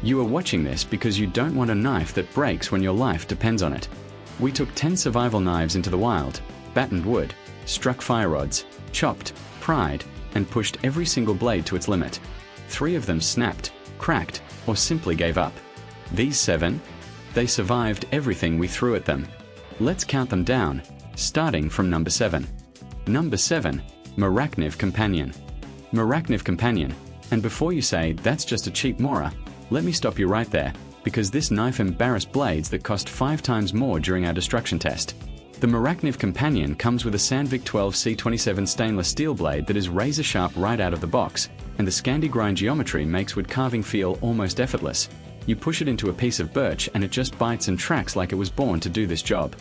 You are watching this because you don't want a knife that breaks when your life depends on it. We took 10 survival knives into the wild, battened wood, struck fire rods, chopped, pried, and pushed every single blade to its limit. 3 of them snapped, cracked, or simply gave up. These 7? They survived everything we threw at them. Let's count them down, starting from number 7. Number 7, Morakniv Companion. Morakniv Companion. And before you say, that's just a cheap Mora, let me stop you right there, because this knife embarrassed blades that cost 5 times more during our destruction test. The Morakniv Companion comes with a Sandvik 12 C27 stainless steel blade that is razor sharp right out of the box, and the Scandi grind geometry makes wood carving feel almost effortless. You push it into a piece of birch and it just bites and tracks like it was born to do this job.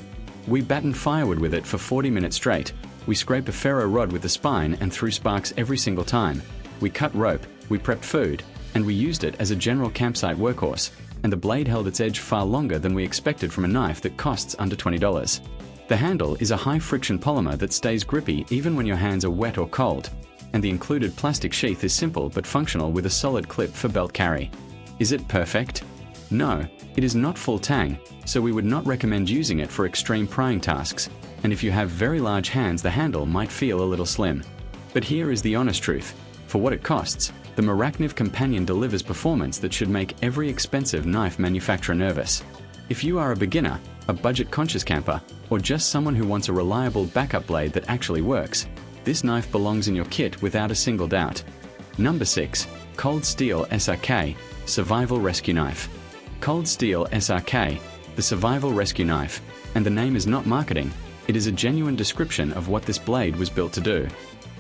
We battened firewood with it for 40 minutes straight. We scraped a ferro rod with the spine and threw sparks every single time. We cut rope, we prepped food, and we used it as a general campsite workhorse, and the blade held its edge far longer than we expected from a knife that costs under $20. The handle is a high-friction polymer that stays grippy even when your hands are wet or cold, and the included plastic sheath is simple but functional with a solid clip for belt carry. Is it perfect? No, it is not full Tang, so we would not recommend using it for extreme prying tasks, and if you have very large hands the handle might feel a little slim. But here is the honest truth. For what it costs, the Morakniv Companion delivers performance that should make every expensive knife manufacturer nervous. If you are a beginner, a budget-conscious camper, or just someone who wants a reliable backup blade that actually works, this knife belongs in your kit without a single doubt. Number 6, Cold Steel SRK, Survival Rescue Knife. Cold Steel SRK, the Survival Rescue Knife, and the name is not marketing, it is a genuine description of what this blade was built to do.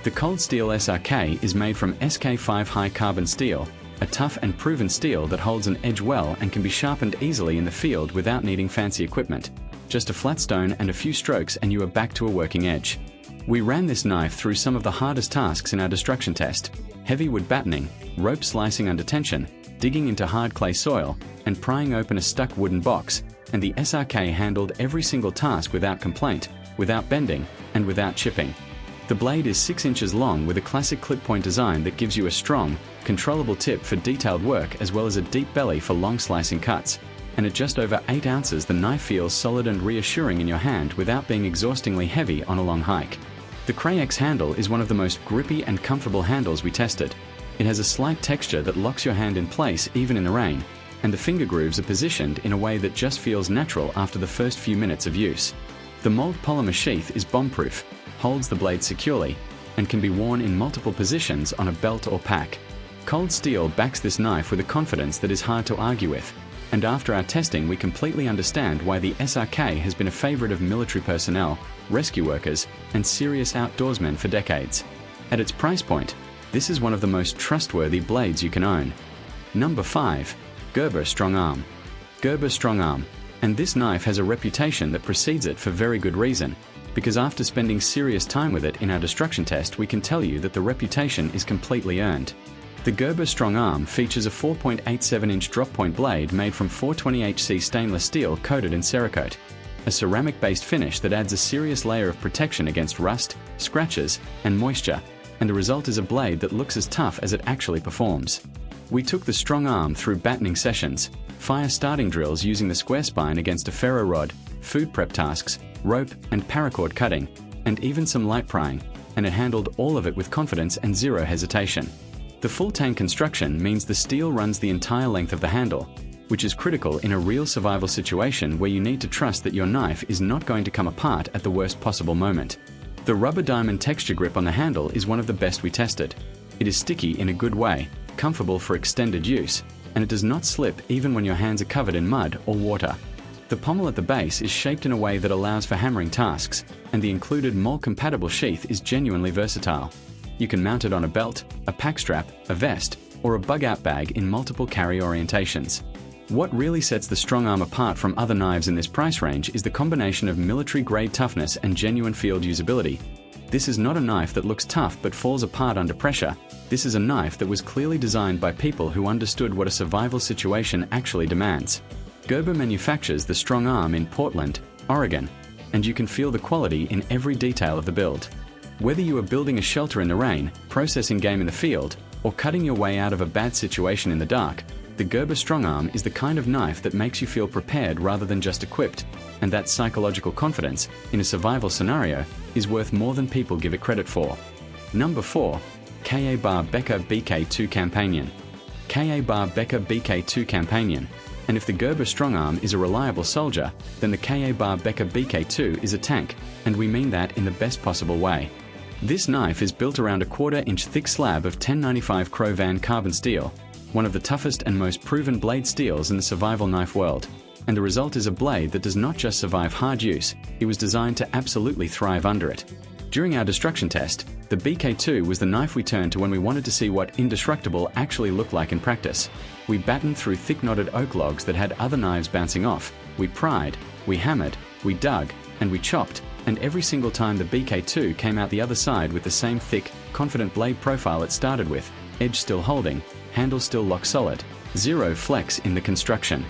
The Cold Steel SRK is made from SK5 high carbon steel, a tough and proven steel that holds an edge well and can be sharpened easily in the field without needing fancy equipment. Just a flat stone and a few strokes and you are back to a working edge. We ran this knife through some of the hardest tasks in our destruction test: heavy wood battening, rope slicing under tension, digging into hard clay soil, and prying open a stuck wooden box, and the SRK handled every single task without complaint, without bending, and without chipping. The blade is 6 inches long with a classic clip point design that gives you a strong, controllable tip for detailed work as well as a deep belly for long slicing cuts. And at just over 8 ounces the knife feels solid and reassuring in your hand without being exhaustingly heavy on a long hike. The Cray-X handle is one of the most grippy and comfortable handles we tested. It has a slight texture that locks your hand in place even in the rain, and the finger grooves are positioned in a way that just feels natural after the first few minutes of use. The mold polymer sheath is bomb-proof, holds the blade securely, and can be worn in multiple positions on a belt or pack. Cold Steel backs this knife with a confidence that is hard to argue with, and after our testing we completely understand why the SRK has been a favorite of military personnel, rescue workers, and serious outdoorsmen for decades. At its price point, this is one of the most trustworthy blades you can own. Number 5, Gerber StrongArm. Gerber StrongArm, and this knife has a reputation that precedes it for very good reason, because after spending serious time with it in our destruction test we can tell you that the reputation is completely earned. The Gerber StrongArm features a 4.87-inch drop point blade made from 420HC stainless steel coated in Cerakote, a ceramic-based finish that adds a serious layer of protection against rust, scratches, and moisture, and the result is a blade that looks as tough as it actually performs. We took the StrongArm through battening sessions, fire starting drills using the square spine against a ferro rod, food prep tasks, rope and paracord cutting, and even some light prying, and it handled all of it with confidence and zero hesitation. The full Tang construction means the steel runs the entire length of the handle, which is critical in a real survival situation where you need to trust that your knife is not going to come apart at the worst possible moment. The rubber diamond texture grip on the handle is one of the best we tested. It is sticky in a good way, comfortable for extended use, and it does not slip even when your hands are covered in mud or water. The pommel at the base is shaped in a way that allows for hammering tasks, and the included mold-compatible sheath is genuinely versatile. You can mount it on a belt, a pack strap, a vest, or a bug-out bag in multiple carry orientations. What really sets the StrongArm apart from other knives in this price range is the combination of military-grade toughness and genuine field usability. This is not a knife that looks tough but falls apart under pressure. This is a knife that was clearly designed by people who understood what a survival situation actually demands. Gerber manufactures the StrongArm in Portland, Oregon, and you can feel the quality in every detail of the build. Whether you are building a shelter in the rain, processing game in the field, or cutting your way out of a bad situation in the dark, The Gerber StrongArm is the kind of knife that makes you feel prepared rather than just equipped, and that psychological confidence, in a survival scenario, is worth more than people give it credit for. Number 4. Becker BK2 Companion. Becker BK2 Companion. And if the Gerber StrongArm is a reliable soldier, then the Becker BK2 is a tank, and we mean that in the best possible way. This knife is built around a 1/4 inch thick slab of 1095 Crovan carbon steel, one of the toughest and most proven blade steels in the survival knife world. And the result is a blade that does not just survive hard use, it was designed to absolutely thrive under it. During our destruction test, the BK2 was the knife we turned to when we wanted to see what indestructible actually looked like in practice. We battened through thick knotted oak logs that had other knives bouncing off, we pried, we hammered, we dug, and we chopped, and every single time the BK2 came out the other side with the same thick, confident blade profile it started with, edge still holding, handle still lock solid, zero flex in the construction.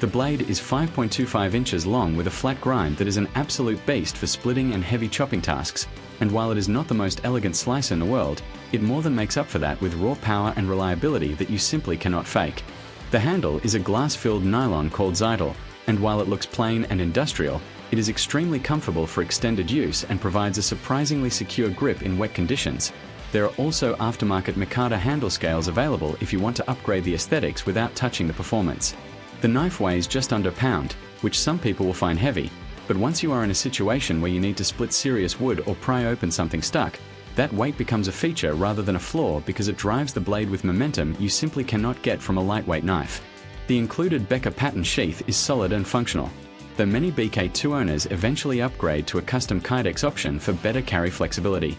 The blade is 5.25 inches long with a flat grind that is an absolute beast for splitting and heavy chopping tasks, and while it is not the most elegant slicer in the world, it more than makes up for that with raw power and reliability that you simply cannot fake. The handle is a glass-filled nylon called Lateral, and while it looks plain and industrial, it is extremely comfortable for extended use and provides a surprisingly secure grip in wet conditions. There are also aftermarket Mikata handle scales available if you want to upgrade the aesthetics without touching the performance. The knife weighs just under a pound, which some people will find heavy, but once you are in a situation where you need to split serious wood or pry open something stuck, that weight becomes a feature rather than a flaw because it drives the blade with momentum you simply cannot get from a lightweight knife. The included Becker pattern sheath is solid and functional, though many BK2 owners eventually upgrade to a custom Kydex option for better carry flexibility.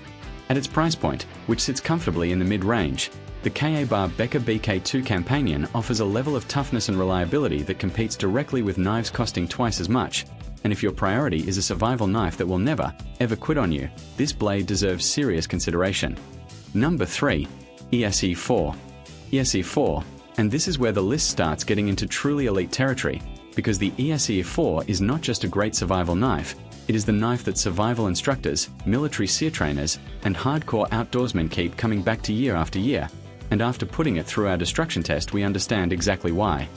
At its price point, which sits comfortably in the mid-range, the Becker BK2 Companion offers a level of toughness and reliability that competes directly with knives costing twice as much, and if your priority is a survival knife that will never, ever quit on you, this blade deserves serious consideration. Number 3. ESE4. ESE4, and this is where the list starts getting into truly elite territory, because the ESE4 is not just a great survival knife, it is the knife that survival instructors, military SEER trainers, and hardcore outdoorsmen keep coming back to year after year, and after putting it through our destruction test we understand exactly why.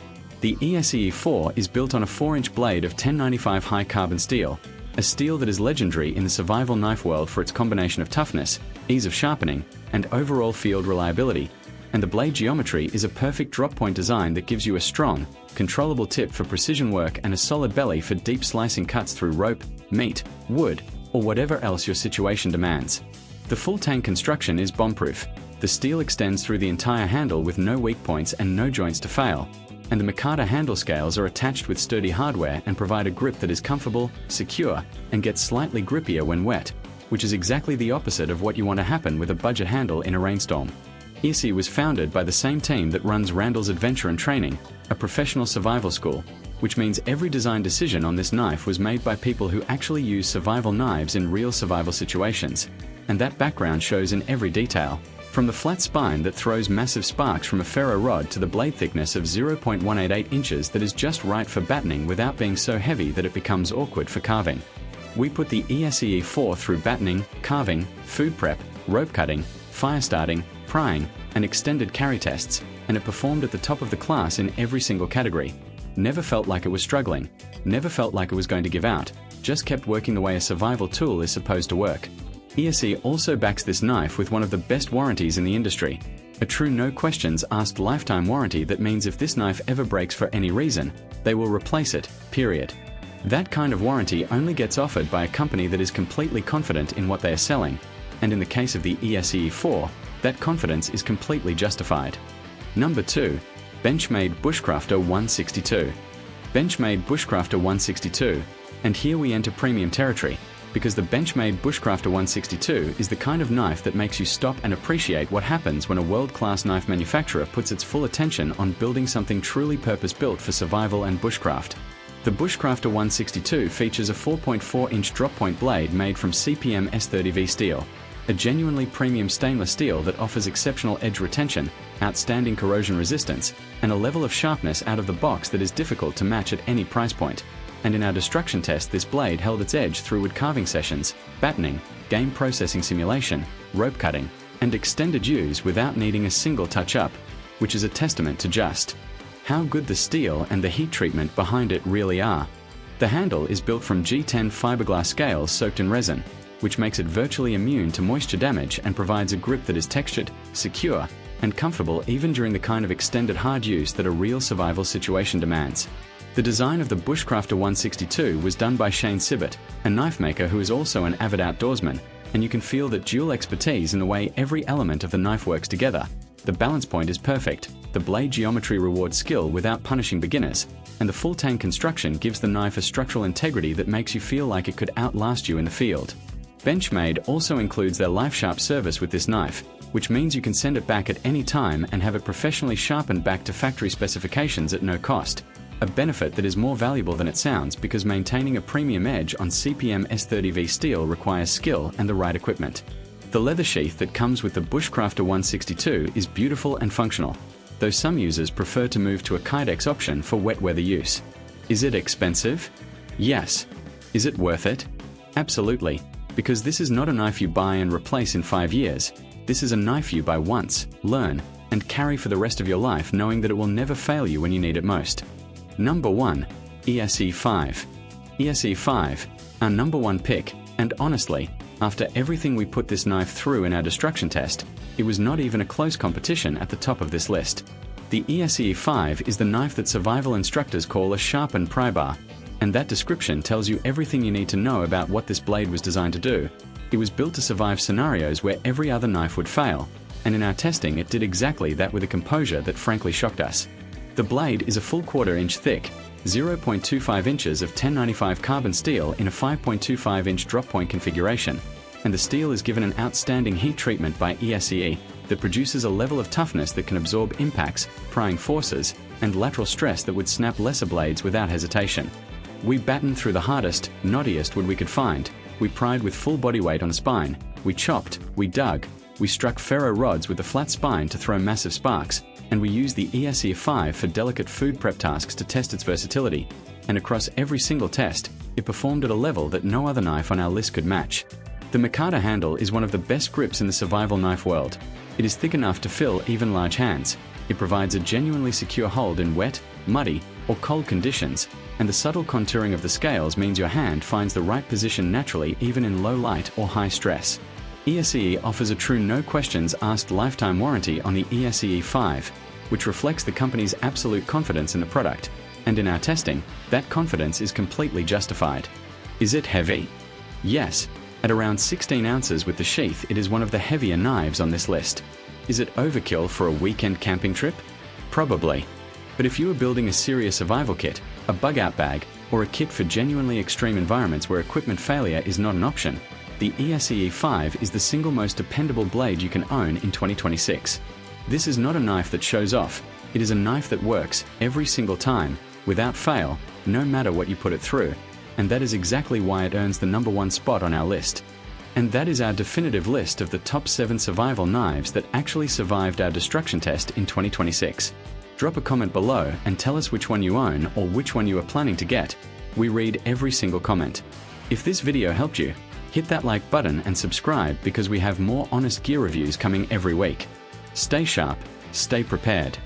The ESE4 is built on a 4-inch blade of 1095 high carbon steel, a steel that is legendary in the survival knife world for its combination of toughness, ease of sharpening, and overall field reliability, and the blade geometry is a perfect drop point design that gives you a strong, controllable tip for precision work and a solid belly for deep slicing cuts through rope, meat, wood, or whatever else your situation demands. The full Tang construction is bomb-proof. The steel extends through the entire handle with no weak points and no joints to fail, and the Mikata handle scales are attached with sturdy hardware and provide a grip that is comfortable, secure, and gets slightly grippier when wet, which is exactly the opposite of what you want to happen with a budget handle in a rainstorm. ESE was founded by the same team that runs Randall's Adventure and Training, a professional survival school, which means every design decision on this knife was made by people who actually use survival knives in real survival situations, and that background shows in every detail. From the flat spine that throws massive sparks from a ferro rod to the blade thickness of 0.188 inches that is just right for battening without being so heavy that it becomes awkward for carving. We put the ESE4 through battening, carving, food prep, rope cutting, fire starting, prying, and extended carry tests, and it performed at the top of the class in every single category. Never felt like it was struggling, never felt like it was going to give out, just kept working the way a survival tool is supposed to work. ESE also backs this knife with one of the best warranties in the industry, a true no questions asked lifetime warranty that means if this knife ever breaks for any reason, they will replace it, period. That kind of warranty only gets offered by a company that is completely confident in what they are selling, and in the case of the ESE4, that confidence is completely justified. Number 2. Benchmade Bushcrafter 162. Benchmade Bushcrafter 162, and here we enter premium territory, because the Benchmade Bushcrafter 162 is the kind of knife that makes you stop and appreciate what happens when a world-class knife manufacturer puts its full attention on building something truly purpose-built for survival and bushcraft. The Bushcrafter 162 features a 4.4-inch drop-point blade made from CPM S30V steel, a genuinely premium stainless steel that offers exceptional edge retention, outstanding corrosion resistance, and a level of sharpness out of the box that is difficult to match at any price point. And in our destruction test this blade held its edge through wood carving sessions, battening, game processing simulation, rope cutting, and extended use without needing a single touch-up, which is a testament to just how good the steel and the heat treatment behind it really are. The handle is built from G10 fiberglass scales soaked in resin, which makes it virtually immune to moisture damage and provides a grip that is textured, secure, and comfortable even during the kind of extended hard use that a real survival situation demands. The design of the Bushcrafter 162 was done by Shane Sibbett, a knife maker who is also an avid outdoorsman, and you can feel that dual expertise in the way every element of the knife works together. The balance point is perfect, the blade geometry rewards skill without punishing beginners, and the full Tang construction gives the knife a structural integrity that makes you feel like it could outlast you in the field. Benchmade also includes their LifeSharp service with this knife, which means you can send it back at any time and have it professionally sharpened back to factory specifications at no cost. A benefit that is more valuable than it sounds because maintaining a premium edge on CPM S30V steel requires skill and the right equipment. The leather sheath that comes with the Bushcrafter 162 is beautiful and functional, though some users prefer to move to a Kydex option for wet weather use. Is it expensive? Yes. Is it worth it? Absolutely, because this is not a knife you buy and replace in 5 years. This is a knife you buy once, learn, and carry for the rest of your life knowing that it will never fail you when you need it most. Number 1. ESE5. ESE5, our number 1 pick, and honestly, after everything we put this knife through in our destruction test, it was not even a close competition at the top of this list. The ESE5 is the knife that survival instructors call a sharpened pry bar, and that description tells you everything you need to know about what this blade was designed to do. It was built to survive scenarios where every other knife would fail, and in our testing it did exactly that with a composure that frankly shocked us. The blade is a full 1/4 inch thick, 0.25 inches of 1095 carbon steel in a 5.25 inch drop point configuration, and the steel is given an outstanding heat treatment by ESE that produces a level of toughness that can absorb impacts, prying forces, and lateral stress that would snap lesser blades without hesitation. We battened through the hardest, knottiest wood we could find, we pried with full body weight on the spine, we chopped, we dug, we struck ferro rods with a flat spine to throw massive sparks, and we used the ESE5 for delicate food prep tasks to test its versatility, and across every single test, it performed at a level that no other knife on our list could match. The Mikata handle is one of the best grips in the survival knife world. It is thick enough to fill even large hands. It provides a genuinely secure hold in wet, muddy, or cold conditions, and the subtle contouring of the scales means your hand finds the right position naturally even in low light or high stress. ESE offers a true no questions asked lifetime warranty on the ESE5, which reflects the company's absolute confidence in the product, and in our testing, that confidence is completely justified. Is it heavy? Yes. At around 16 ounces with the sheath, it is one of the heavier knives on this list. Is it overkill for a weekend camping trip? Probably. But if you are building a serious survival kit, a bug-out bag, or a kit for genuinely extreme environments where equipment failure is not an option, the ESE5 is the single most dependable blade you can own in 2026. This is not a knife that shows off, it is a knife that works every single time, without fail, no matter what you put it through, and that is exactly why it earns the number 1 spot on our list. And that is our definitive list of the top 7 survival knives that actually survived our destruction test in 2026. Drop a comment below and tell us which one you own or which one you are planning to get. We read every single comment. If this video helped you, hit that like button and subscribe because we have more honest gear reviews coming every week. Stay sharp, stay prepared.